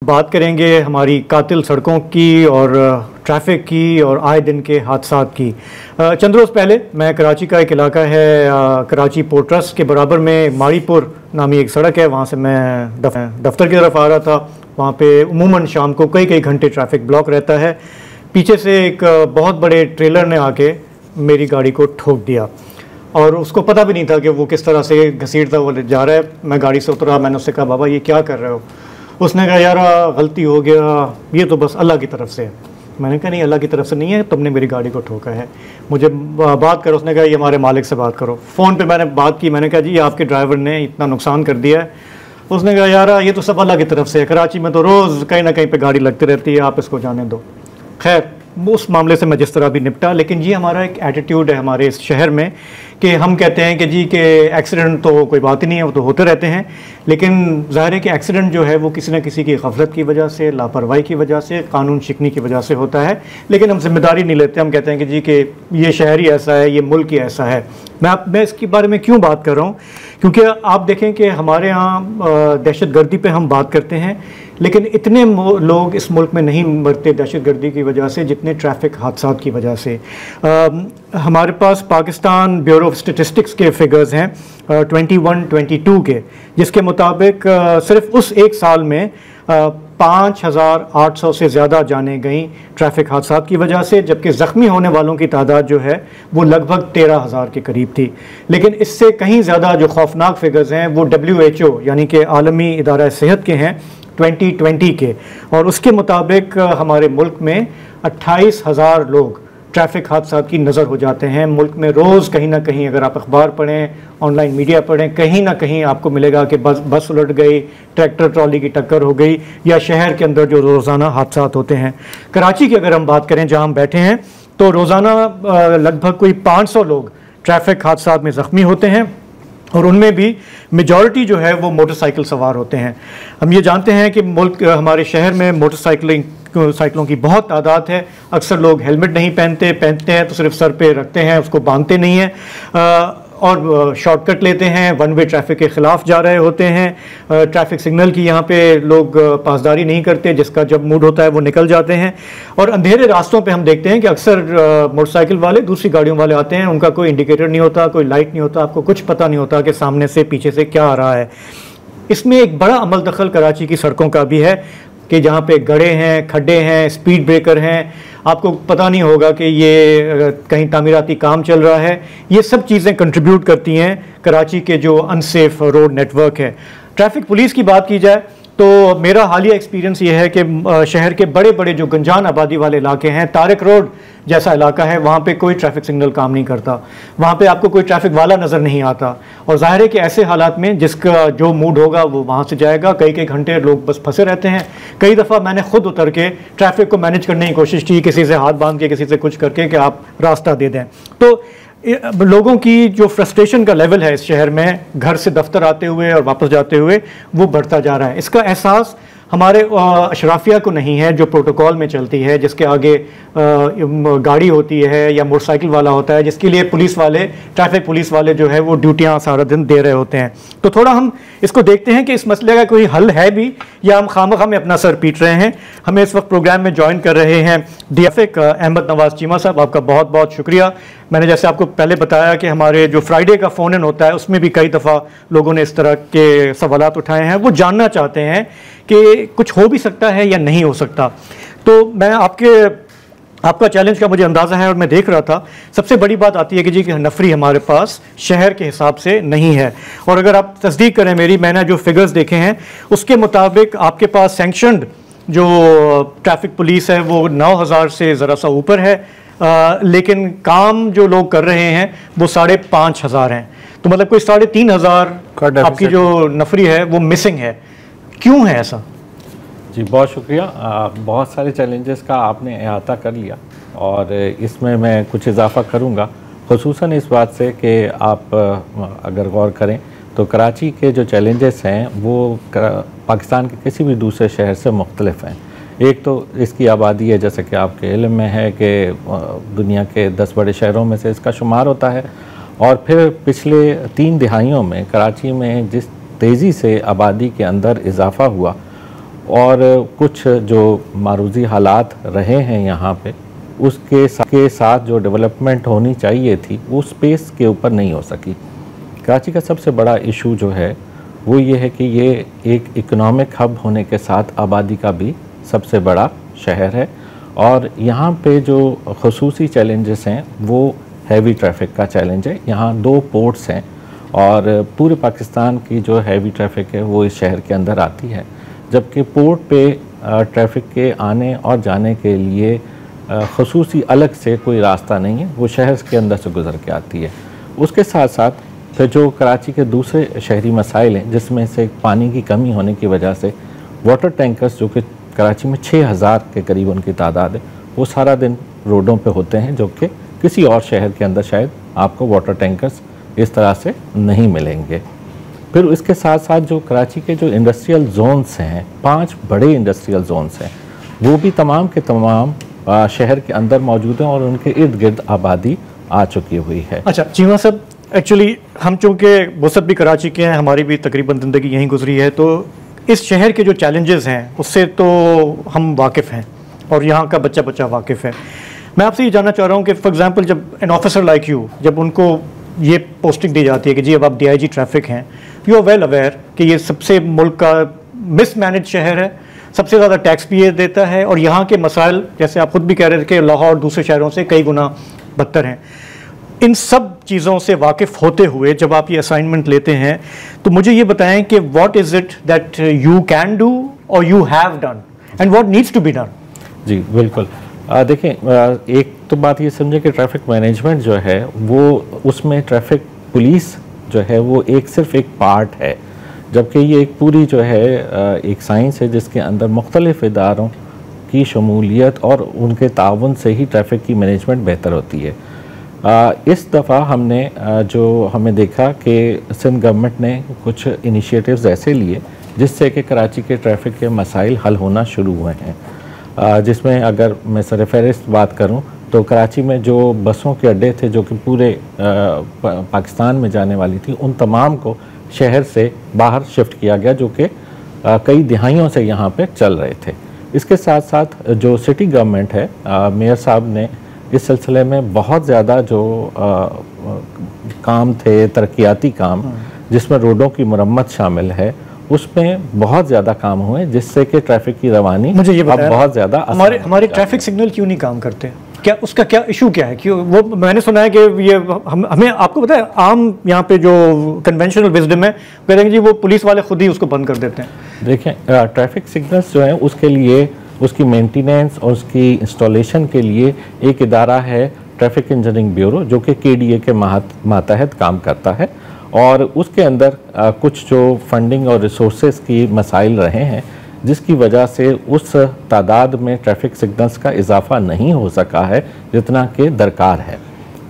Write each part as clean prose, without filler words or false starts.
बात करेंगे हमारी कातिल सड़कों की और ट्रैफिक की और आए दिन के हादसात की। चंद रोज़ पहले मैं कराची का एक इलाका है कराची पोर्ट ट्रस्ट के बराबर में माड़ीपुर नामी एक सड़क है, वहाँ से मैं दफ्तर की तरफ आ रहा था। वहाँ पे उमूमन शाम को कई कई घंटे ट्रैफिक ब्लॉक रहता है। पीछे से एक बहुत बड़े ट्रेलर ने आके मेरी गाड़ी को ठोक दिया और उसको पता भी नहीं था कि वो किस तरह से घसीटता हुआ जा रहा है। मैं गाड़ी से उतरा, मैंने उससे कहा बाबा ये क्या कर रहे हो? उसने कहा यार गलती हो गया, ये तो बस अल्लाह की तरफ से है। मैंने कहा नहीं, अल्लाह की तरफ से नहीं है, तुमने मेरी गाड़ी को ठोका है, मुझे बात करो। उसने कहा ये हमारे मालिक से बात करो। फ़ोन पे मैंने बात की, मैंने कहा जी आपके ड्राइवर ने इतना नुकसान कर दिया है। उसने कहा यार ये तो सब अल्लाह की तरफ से है, कराची में तो रोज़ कहीं ना कहीं पे गाड़ी लगती रहती है, आप इसको जाने दो। खैर उस मामले से मैं जिस तरह भी निपटा, लेकिन ये हमारा एक एटीट्यूड है हमारे इस शहर में कि हम कहते हैं कि जी के एक्सीडेंट तो कोई बात ही नहीं है, वो तो होते रहते हैं। लेकिन ज़ाहिर है कि एक्सीडेंट जो है वो किसी न किसी की गफलत की वजह से, लापरवाही की वजह से, कानून शिकनी की वजह से होता है। लेकिन हम जिम्मेदारी नहीं लेते, हम कहते हैं कि जी कि ये शहर ही ऐसा है, ये मुल्क ही ऐसा है। मैं इसके बारे में क्यों बात कर रहा हूँ? क्योंकि आप देखें कि हमारे यहाँ दहशत गर्दी पे हम बात करते हैं, लेकिन इतने लोग इस मुल्क में नहीं मरते दहशत गर्दी की वजह से जितने ट्रैफिक हादसात की वजह से। हमारे पास पाकिस्तान ब्यूरो ऑफ स्टेटिस्टिक्स के फिगर्स हैं 21-22 के, जिसके मुताबिक सिर्फ उस एक साल में 5,800 से ज़्यादा जानें गई ट्रैफिक हादसात की वजह से, जबकि ज़ख्मी होने वालों की तादाद जो है वो लगभग 13,000 के करीब थी। लेकिन इससे कहीं ज़्यादा जो खौफनाक फिगर्स हैं वो WHO यानी कि आलमी इदारा सेहत के हैं 2020 के, और उसके मुताबिक हमारे मुल्क में 28,000 लोग ट्रैफिक हादसात की नज़र हो जाते हैं। मुल्क में रोज़ कहीं ना कहीं, अगर आप अखबार पढ़ें, ऑनलाइन मीडिया पढ़ें, कहीं ना कहीं आपको मिलेगा कि बस उलट गई, ट्रैक्टर ट्रॉली की टक्कर हो गई, या शहर के अंदर जो रोज़ाना हादसात होते हैं। कराची की अगर हम बात करें जहाँ हम बैठे हैं, तो रोज़ाना लगभग कोई 500 लोग ट्रैफिक हादसात में ज़ख्मी होते हैं, और उनमें भी मेजॉरिटी जो है वो मोटरसाइकिल सवार होते हैं। हम ये जानते हैं कि मुल्क हमारे शहर में मोटरसाइकिलों की बहुत तादाद है। अक्सर लोग हेलमेट नहीं पहनते हैं तो सिर्फ सर पे रखते हैं, उसको बांधते नहीं हैं, और शॉर्टकट लेते हैं, वन वे ट्रैफिक के ख़िलाफ़ जा रहे होते हैं। ट्रैफिक सिग्नल की यहाँ पे लोग पासदारी नहीं करते, जिसका जब मूड होता है वो निकल जाते हैं। और अंधेरे रास्तों पे हम देखते हैं कि अक्सर मोटरसाइकिल वाले दूसरी गाड़ियों वाले आते हैं, उनका कोई इंडिकेटर नहीं होता, कोई लाइट नहीं होता, आपको कुछ पता नहीं होता कि सामने से पीछे से क्या आ रहा है। इसमें एक बड़ा अमल दखल कराची की सड़कों का भी है कि जहाँ पे गड्ढे हैं, खड्डे हैं, स्पीड ब्रेकर हैं, आपको पता नहीं होगा कि ये कहीं तामीराती काम चल रहा है। ये सब चीज़ें कंट्रीब्यूट करती हैं कराची के जो अनसेफ रोड नेटवर्क है। ट्रैफिक पुलिस की बात की जाए तो मेरा हालिया एक्सपीरियंस ये है कि शहर के बड़े बड़े जो गंजान आबादी वाले इलाके हैं, तारिक रोड जैसा इलाका है, वहाँ पे कोई ट्रैफिक सिग्नल काम नहीं करता, वहाँ पे आपको कोई ट्रैफिक वाला नज़र नहीं आता। और ज़ाहिर है कि ऐसे हालात में जिसका जो मूड होगा वो वहाँ से जाएगा। कई कई घंटे लोग बस फंसे रहते हैं। कई दफ़ा मैंने खुद उतर के ट्रैफिक को मैनेज करने की कोशिश की, किसी से हाथ बांध के, किसी से कुछ करके कि आप रास्ता दे दें। तो लोगों की जो फ्रस्ट्रेशन का लेवल है इस शहर में, घर से दफ्तर आते हुए और वापस जाते हुए, वो बढ़ता जा रहा है। इसका एहसास हमारे अशराफिया को नहीं है जो प्रोटोकॉल में चलती है, जिसके आगे गाड़ी होती है या मोटरसाइकिल वाला होता है, जिसके लिए पुलिस वाले, ट्रैफिक पुलिस वाले जो है वो ड्यूटियाँ सारा दिन दे रहे होते हैं। तो थोड़ा हम इसको देखते हैं कि इस मसले का कोई हल है भी, या हम खामखा में अपना सर पीट रहे हैं। हमें इस वक्त प्रोग्राम में ज्वाइन कर रहे हैं DFA अहमद नवाज चीमा साहब, आपका बहुत बहुत शुक्रिया। मैंने जैसे आपको पहले बताया कि हमारे जो फ्राइडे का फ़ोन इन होता है उसमें भी कई दफ़ा लोगों ने इस तरह के सवालात उठाए हैं, वो जानना चाहते हैं कि कुछ हो भी सकता है या नहीं हो सकता। तो मैं आपका चैलेंज का मुझे अंदाज़ा है, और मैं देख रहा था सबसे बड़ी बात आती है कि जी कि नफरी हमारे पास शहर के हिसाब से नहीं है। और अगर आप तस्दीक करें मेरी, मैंने जो फिगर्स देखे हैं उसके मुताबिक आपके पास सैंक्शनड जो ट्रैफिक पुलिस है वो 9,000 से ज़रा सा ऊपर है, लेकिन काम जो लोग कर रहे हैं वो 5,500 हैं। तो मतलब कोई 3,500 आपकी जो नफरी है वो मिसिंग है। क्यों है ऐसा? जी बहुत शुक्रिया। बहुत सारे चैलेंजेस का आपने अहाता कर लिया, और इसमें मैं कुछ इजाफा करूँगा, खुसूसन इस बात से कि आप अगर गौर करें तो कराची के जो चैलेंजेस हैं वो पाकिस्तान के किसी भी दूसरे शहर से मुख्तलिफ हैं। एक तो इसकी आबादी है, जैसे कि आपके इल्म में है कि दुनिया के 10 बड़े शहरों में से इसका शुमार होता है, और फिर पिछले 3 दिहाइयों में कराची में जिस तेज़ी से आबादी के अंदर इजाफ़ा हुआ और कुछ जो मारूजी हालात रहे हैं यहाँ पे, उसके साथ जो डेवलपमेंट होनी चाहिए थी वो स्पेस के ऊपर नहीं हो सकी। कराची का सबसे बड़ा इशू जो है वो ये है कि ये एक इकोनॉमिक हब होने के साथ आबादी का भी सबसे बड़ा शहर है, और यहाँ पे जो ख़ुसूसी चैलेंजेस हैं वो हैवी ट्रैफिक का चैलेंज है। यहाँ 2 पोर्ट्स हैं और पूरे पाकिस्तान की जो हैवी ट्रैफिक है वो इस शहर के अंदर आती है, जबकि पोर्ट पे ट्रैफिक के आने और जाने के लिए ख़ुसूसी अलग से कोई रास्ता नहीं है, वो शहर के अंदर से गुज़र के आती है। उसके साथ साथ फिर जो कराची के दूसरे शहरी मसाइल हैं, जिसमें से पानी की कमी होने की वजह से वाटर टैंकर्स, जो कि कराची में 6000 के करीब उनकी तादाद है, वो सारा दिन रोडों पे होते हैं, जो कि किसी और शहर के अंदर शायद आपको वाटर टैंकर्स इस तरह से नहीं मिलेंगे। फिर इसके साथ साथ जो कराची के जो इंडस्ट्रियल जोन्स हैं, 5 बड़े इंडस्ट्रियल जोन्स हैं, वो भी तमाम के तमाम शहर के अंदर मौजूद हैं और उनके इर्द गिर्द आबादी आ चुकी हुई है। अच्छा चीमा साहब, एक्चुअली हम चूँकि वसत भी कराची के हैं, हमारी भी तकरीबन ज़िंदगी यहीं गुजरी है, तो इस शहर के जो चैलेंजेस हैं उससे तो हम वाकिफ़ हैं और यहाँ का बच्चा बच्चा वाकिफ़ है। मैं आपसे ये जानना चाह रहा हूँ कि फॉर एग्जांपल जब एन ऑफिसर लाइक यू, जब उनको ये पोस्टिंग दी जाती है कि जी अब आप DIG ट्रैफिक हैं, यू आर वेल अवेयर कि ये सबसे मुल्क का मिसमैनेज शहर है, सबसे ज़्यादा टैक्स भी ये देता है और यहाँ के मसाइल, जैसे आप खुद भी कह रहे थे कि लाहौर दूसरे शहरों से कई गुना बदतर हैं। इन सब चीज़ों से वाकिफ़ होते हुए जब आप ये असाइनमेंट लेते हैं तो मुझे ये बताएं कि what is it that you can do और you have done and what needs to be done. जी बिल्कुल, देखें, एक तो बात ये समझे कि ट्रैफिक मैनेजमेंट जो है वो, उसमें ट्रैफिक पुलिस जो है वो सिर्फ एक पार्ट है, जबकि ये एक पूरी जो है एक साइंस है जिसके अंदर मुख्तलिफ इदारों की शमूलियत और उनके ताउन से ही ट्रैफिक की मैनेजमेंट बेहतर होती है। इस दफ़ा हमने जो हमें देखा कि सिंध गवर्नमेंट ने कुछ इनिशिएटिव्स ऐसे लिए जिससे कि कराची के ट्रैफिक के मसाइल हल होना शुरू हुए हैं, जिसमें अगर मैं सरफहरिस्त बात करूं तो कराची में जो बसों के अड्डे थे जो कि पूरे पाकिस्तान में जाने वाली थी, उन तमाम को शहर से बाहर शिफ्ट किया गया, जो कि कई दिहाइयों से यहाँ पे चल रहे थे। इसके साथ साथ जो सिटी गवर्नमेंट है, मेयर साहब ने इस सिलसिले में बहुत ज़्यादा जो काम थे, तरक्याती काम, जिसमें रोडों की मरम्मत शामिल है, उसमें बहुत ज़्यादा काम हुए, जिससे कि ट्रैफिक की रवानी मुझे ये अब बहुत ज़्यादा हमारे ट्रैफिक सिग्नल क्यों नहीं काम करते? क्या उसका क्या इशू क्या है? क्यों वो, मैंने सुना है कि ये हमें, आपको पता है आम यहाँ पे जो कन्वेंशनल विजडम है, कहते हैं जी वो पुलिस वाले खुद ही उसको बंद कर देते हैं। देखें, ट्रैफिक सिग्नल्स जो है उसके लिए, उसकी मेंटेनेंस और उसकी इंस्टॉलेशन के लिए एक इदारा है ट्रैफिक इंजीनियरिंग ब्यूरो, जो कि KDA के मातहत काम करता है, और उसके अंदर कुछ जो फंडिंग और रिसोर्सेज की मसाइल रहे हैं, जिसकी वजह से उस तादाद में ट्रैफिक सिग्नल्स का इजाफा नहीं हो सका है जितना कि दरकार है।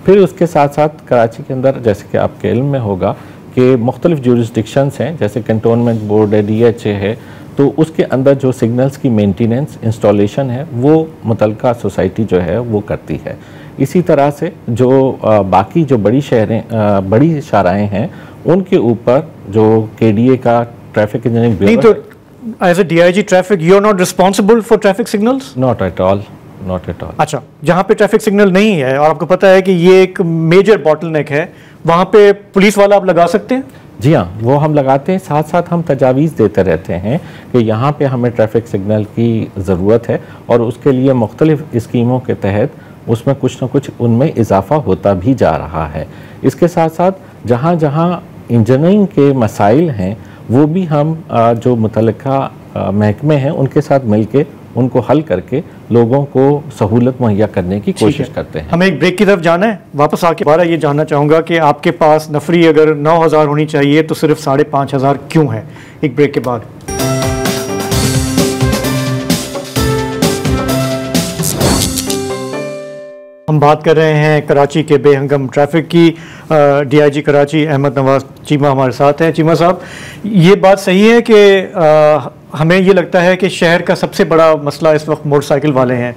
फिर उसके साथ साथ कराची के अंदर, जैसे कि आपके इल्म में होगा कि मुख्तलिफ जुरिस्डिक्शंस हैं, जैसे कंटोनमेंट बोर्ड है, DHA है, तो उसके अंदर जो सिग्नल्स की मेंटेनेंस, इंस्टॉलेशन है, वो मुतलका सोसाइटी जो है वो करती है। इसी तरह से जो बाकी जो बड़ी शाराएँ हैं, उनके ऊपर जो KDA का traffic engineering bureau, As a DIG traffic, you are not responsible for traffic signals? Not at all, not at all. अच्छा, जहाँ पे ट्रैफिक सिग्नल नहीं है और आपको पता है कि ये एक मेजर बॉटलनेक है, वहाँ पे पुलिस वाला आप लगा सकते हैं? जी हाँ, वो हम लगाते हैं। साथ साथ हम तजावीज़ देते रहते हैं कि यहाँ पे हमें ट्रैफिक सिग्नल की ज़रूरत है, और उसके लिए मुख्तलिफ स्कीमों के तहत उसमें कुछ न कुछ उनमें इजाफा होता भी जा रहा है। इसके साथ साथ जहाँ जहाँ इंजीनियरिंग के मसाइल हैं, वो भी हम जो मुतल्लिका महकमे हैं उनके साथ मिलके उनको हल करके लोगों को सहूलत मुहैया करने की कोशिश करते हैं। हमें एक ब्रेक की तरफ जाना है, वापस आके दोबारा ये जानना चाहूँगा कि आपके पास नफरी अगर 9000 होनी चाहिए तो सिर्फ 5500 क्यों है? एक ब्रेक के बाद। हम बात कर रहे हैं कराची के बेहंगम ट्रैफिक की। DIG कराची अहमद नवाज चीमा हमारे साथ हैं। चीमा साहब, ये बात सही है कि हमें ये लगता है कि शहर का सबसे बड़ा मसला इस वक्त मोटरसाइकिल वाले हैं,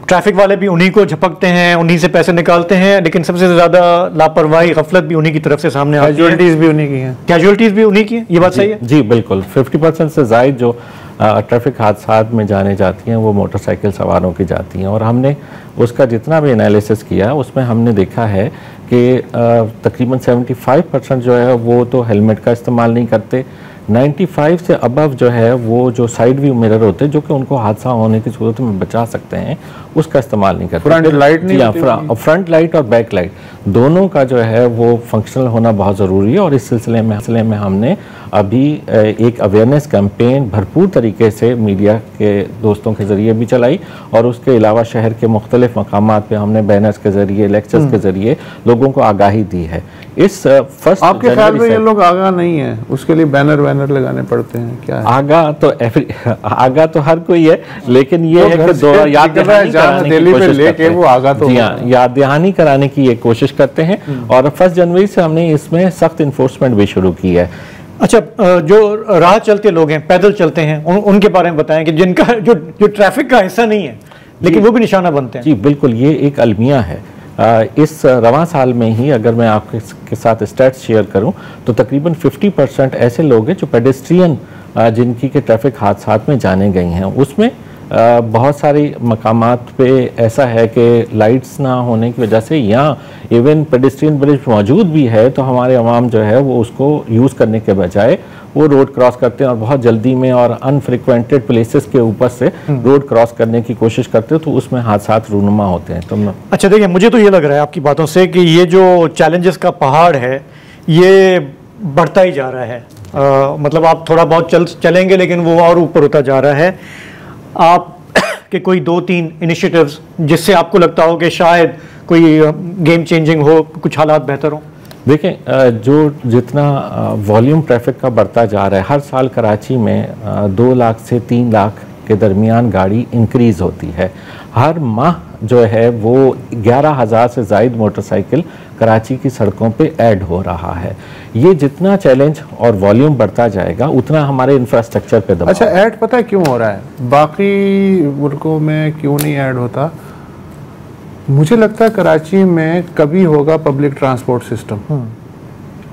ट्रैफिक वाले भी उन्हीं को झपकते हैं, उन्हीं से पैसे निकालते हैं, लेकिन सबसे ज़्यादा लापरवाही, गफलत भी उन्हीं की तरफ से सामने आती है। कैजुअलिटीज़ भी उन्हीं की हैं। कैजुअलिटीज़ भी उन्हीं की हैं, ये बात सही है? जी बिल्कुल, 50% से ज़ायद जो ट्रैफिक हादसा में जाने जाती हैं वो मोटरसाइकिल सवारों की जाती हैं। और हमने उसका जितना भी एनालिसिस किया उसमें हमने देखा है कि तकरीबन 75% जो है वो तो हेलमेट का इस्तेमाल नहीं करते, 95 से अबव जो है वो जो साइड व्यू मिरर होते हैं जो कि उनको हादसा होने की सूरत में बचा सकते हैं, उसका इस्तेमाल नहीं करते। फ्रंट लाइट नहीं होती, फ्रंट लाइट और बैक लाइट दोनों का जो है वो फंक्शनल होना बहुत ज़रूरी है। और इस सिलसिले में हमने अभी एक अवेयरनेस कैंपेन भरपूर तरीके से मीडिया के दोस्तों के ज़रिए भी चलाई और उसके अलावा शहर के मुख्तलिफ मकामात पे हमने बैनर्स के ज़रिए, लेक्चर्स के ज़रिए लोगों को आगाही दी है। इस फर्स्ट आपके ख्याल में ये लोग आगाह नहीं है, उसके लिए बैनर लगाने पड़ते हैं क्या है? आगा तो हर कोई है, लेकिन ये है कि याद दहानी कराने की ये कोशिश करते हैं। और 1 जनवरी से हमने इसमें सख्त इन्फोर्समेंट भी शुरू की है। अच्छा, जो राह चलते लोग हैं, पैदल चलते हैं, उनके बारे में बताएं कि जिनका जो ट्रैफिक का हिस्सा नहीं है लेकिन वो भी निशाना बनते हैं। जी बिल्कुल, ये एक अलमिया है। इस रवां साल में ही अगर मैं आपके साथ स्टैट्स शेयर करूं तो तकरीबन 50% ऐसे लोग हैं जो पेडेस्ट्रियन जिनकी के ट्रैफिक हादसात में जाने गई हैं। उसमें बहुत सारी मकामात पे ऐसा है कि लाइट्स ना होने की वजह से या इवन पेडेस्ट्रियन ब्रिज मौजूद भी है तो हमारे अवाम जो है वो उसको यूज़ करने के बजाय वो रोड क्रॉस करते हैं और बहुत जल्दी में और अनफ्रिक्वेंटेड प्लेसेस के ऊपर से रोड क्रॉस करने की कोशिश करते हैं, तो उसमें हादसात रूनुमा होते हैं। तो अच्छा देखिए, मुझे तो ये लग रहा है आपकी बातों से कि ये जो चैलेंजेस का पहाड़ है ये बढ़ता ही जा रहा है। मतलब आप थोड़ा बहुत चलेंगे लेकिन वो और ऊपर होता जा रहा है। आप के कोई 2-3 इनिशिएटिव्स जिससे आपको लगता हो कि शायद कोई गेम चेंजिंग हो, कुछ हालात बेहतर हो? देखें, जो जितना वॉल्यूम ट्रैफिक का बढ़ता जा रहा है, हर साल कराची में 2 लाख से 3 लाख के दरमियान गाड़ी इंक्रीज़ होती है। हर माह जो है वो 11,000 से ज़ायद मोटरसाइकिल कराची की सड़कों पे ऐड हो रहा है। ये जितना चैलेंज और वॉल्यूम बढ़ता जाएगा उतना हमारे इंफ्रास्ट्रक्चर पे दबाव। अच्छा, ऐड पता है क्यों हो रहा है? बाकी मुल्कों में क्यों नहीं ऐड होता? मुझे लगता है कराची में कभी होगा पब्लिक ट्रांसपोर्ट सिस्टम।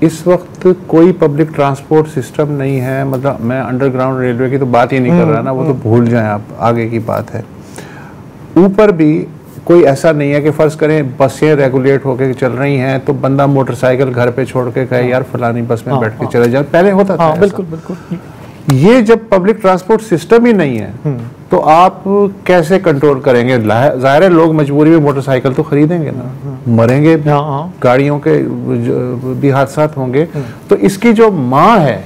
इस वक्त कोई पब्लिक ट्रांसपोर्ट सिस्टम नहीं है। मतलब मैं अंडरग्राउंड रेलवे की तो बात ही नहीं कर रहा ना, वो तो भूल जाएं आप, आगे की बात है। ऊपर भी कोई ऐसा नहीं है कि फ़र्ज़ करें बसें रेगुलेट होकर चल रही हैं तो बंदा मोटरसाइकिल घर पे छोड़ के कहे यार फलानी बस में बैठ के चले जाए। पहले होता था। बिल्कुल बिल्कुल। ये जब पब्लिक ट्रांसपोर्ट सिस्टम ही नहीं है तो आप कैसे कंट्रोल करेंगे? जाहिर है लोग मजबूरी में मोटरसाइकिल तो खरीदेंगे ना, मरेंगे, गाड़ियों के भी हादसात होंगे। तो इसकी जो माँ है,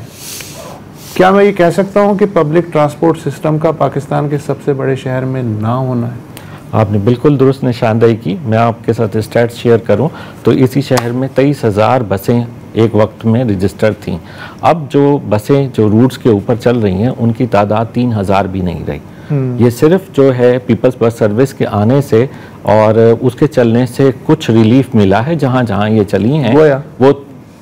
क्या मैं ये कह सकता हूँ कि पब्लिक ट्रांसपोर्ट सिस्टम का पाकिस्तान के सबसे बड़े शहर में ना होना है? आपने बिल्कुल दुरुस्त निशानदेही की। मैं आपके साथ स्टैट्स शेयर करूं तो इसी शहर में 23,000 बसें एक वक्त में रजिस्टर थीं। अब जो बसें जो रूट्स के ऊपर चल रही हैं उनकी तादाद 3,000 भी नहीं रही। ये सिर्फ जो है पीपल्स बस सर्विस के आने से और उसके चलने से कुछ रिलीफ मिला है। जहाँ जहाँ ये चली हैं वो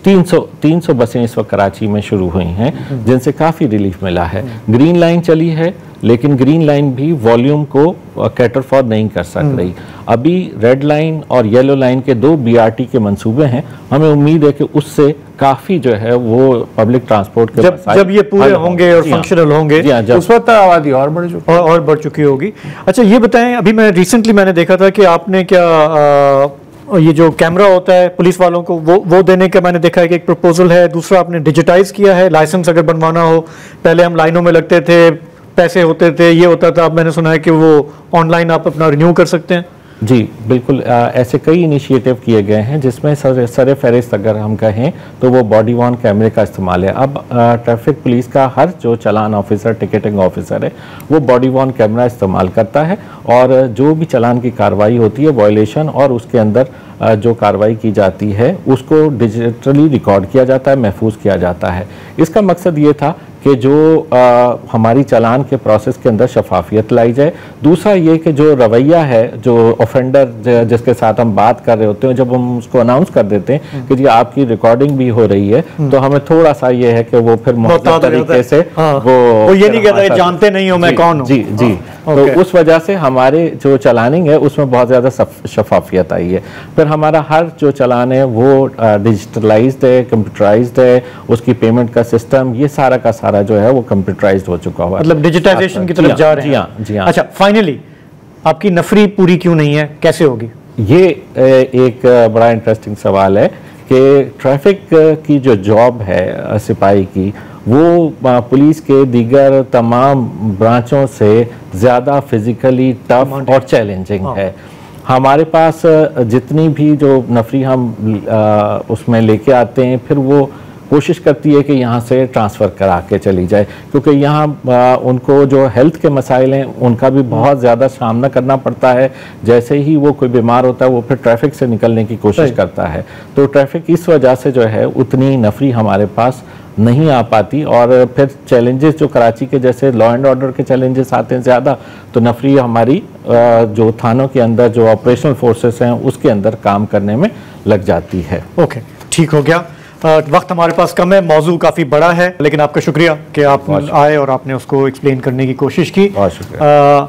300 बसें इस वक्त कराची में शुरू हुई हैं जिनसे काफ़ी रिलीफ मिला है। ग्रीन लाइन चली है लेकिन ग्रीन लाइन भी वॉल्यूम को कैटर फॉर नहीं कर सक रही। अभी रेड लाइन और येलो लाइन के 2 BRT के मंसूबे हैं। हमें उम्मीद है कि उससे काफ़ी जो है वो पब्लिक ट्रांसपोर्ट के जब ये पूरे होंगे और फंक्शनल होंगे उस वक्त आबादी और बढ़ चुकी होगी। अच्छा ये बताएं, अभी मैंने देखा था कि आपने क्या ये जो कैमरा होता है पुलिस वालों को वो देने का मैंने देखा है कि एक प्रपोजल है। दूसरा आपने डिजिटाइज किया है, लाइसेंस अगर बनवाना हो, पहले हम लाइनों में लगते थे, पैसे होते थे, ये होता था, अब मैंने सुना है कि वो ऑनलाइन आप अपना रिन्यू कर सकते हैं। जी बिल्कुल, ऐसे कई इनिशिएटिव किए गए हैं जिसमें सर फहरिस्त अगर हम कहें तो वो बॉडी वॉर्न कैमरे का इस्तेमाल है। अब ट्रैफिक पुलिस का हर जो चालान ऑफिसर, टिकटिंग ऑफिसर है वो बॉडी वॉर्न कैमरा इस्तेमाल करता है और जो भी चालान की कार्रवाई होती है वायलेशन और उसके अंदर जो कार्रवाई की जाती है उसको डिजिटली रिकॉर्ड किया जाता है, महफूज किया जाता है। इसका मकसद ये था कि जो हमारी चालान के प्रोसेस के अंदर शफाफियत लाई जाए। दूसरा ये कि जो रवैया है, जो ऑफेंडर जिसके साथ हम बात कर रहे होते हैं, जब हम उसको अनाउंस कर देते हैं कि जी आपकी रिकॉर्डिंग भी हो रही है तो हमें थोड़ा सा ये है कि वो फिर मुहतरम तरीके से वो ये नहीं कहता जानते नहीं हो मैं कौन हूँ। जी तो उस वजह से हमारे जो चलानिंग है उसमें बहुत ज़्यादा शफाफियत आई है। फिर हमारा हर जो चलान है वो डिजिटलाइज्ड है, कंप्यूटराइज्ड है, उसकी पेमेंट का सिस्टम ये सारा का सारा जो है वो कंप्यूटराइज्ड हो चुका हुआ है, मतलब डिजिटाइजेशन की तरफ जा रहे हैं। जी हाँ। अच्छा, फाइनली आपकी नफरी पूरी क्यों नहीं है, कैसे होगी? ये एक बड़ा इंटरेस्टिंग सवाल है कि ट्रैफिक की जो जॉब है सिपाही की, वो पुलिस के दीगर तमाम ब्रांचों से ज़्यादा फिज़िकली टफ और चैलेंजिंग है। हमारे पास जितनी भी जो नफरी हम उसमें लेके आते हैं, फिर वो कोशिश करती है कि यहाँ से ट्रांसफ़र करा के चली जाए, क्योंकि यहाँ उनको जो हेल्थ के मसाइल हैं उनका भी बहुत ज़्यादा सामना करना पड़ता है। जैसे ही वो कोई बीमार होता है वो फिर ट्रैफिक से निकलने की कोशिश करता है। तो ट्रैफिक इस वजह से जो है उतनी नफरी हमारे पास नहीं आ पाती, और फिर चैलेंजेस जो कराची के जैसे लॉ एंड ऑर्डर के चैलेंजेस आते हैं ज़्यादा, तो नफरी हमारी जो थानों के अंदर जो ऑपरेशनल फोर्सेस हैं उसके अंदर काम करने में लग जाती है। ओके, ठीक हो गया। वक्त हमारे पास कम है, मौजू काफ़ी बड़ा है, लेकिन आपका शुक्रिया कि आप आए और आपने उसको एक्सप्लेन करने की कोशिश की। बहुत शुक्रिया।